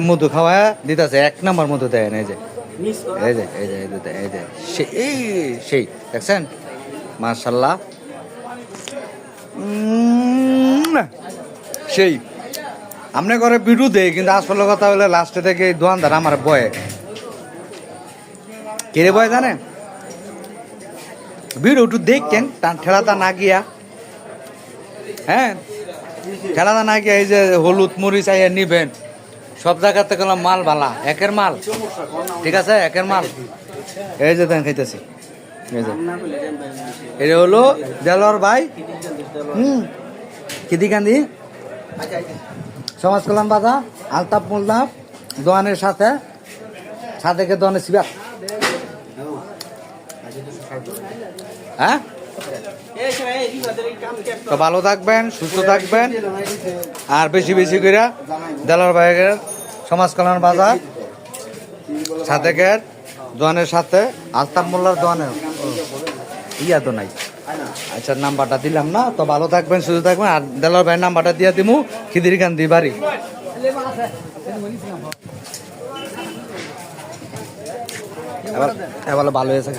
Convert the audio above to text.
মধু খাওয়া দিতেছে, 1 নাম্বার মধু দেয় না। এই যে এই যে এই যে এই যে সেই দেখছেন, মাশাআল্লাহ সেই। আপনি করে বিরু দেয়, কিন্তু আসলে কথা হলে লাস্টে থেকে এই দোয়ানদার আমার বয়ে কেড়ে বয় জানেন, বিরু একটু দেখতেন ঠেলাটা না গিয়া, হ্যাঁ ঠেলাটা না গিয়া এই যে হলুদ মরিচ আইয়া নিবেন, সব জায়গাতে গেলাম মাল ভালা, একের মাল, ঠিক আছে একের মাল। এই যে দেন খাইতেছি, এই যে এটা হলো দেলোয়ার ভাই কিদিকান্দি সমাজ কল্যাণ বাজার আলতাপ মোল্লাপ দোয়ানের সাথে সাথে দোয়ানের শিবা। হ্যাঁ তো ভালো থাকবেন, সুস্থ থাকবেন, আর বেশি বেশি করে দেলোয়ার ভাইয়ের সমাজ কল্যাণ বাজার সাথে দোয়ানের সাথে আলতাপ মোল্লার দোয়ানের ইয়া তো নাই। আচ্ছা নাম্বারটা দিলাম না, তো ভালো থাকবেন সুস্থ থাকবেন। আর দেলোয়ার ভাইয়ের নাম্বারটা দিয়ে দিমু, খিদিরকান্দি বাড়ি। এবার ভালো হয়েছে।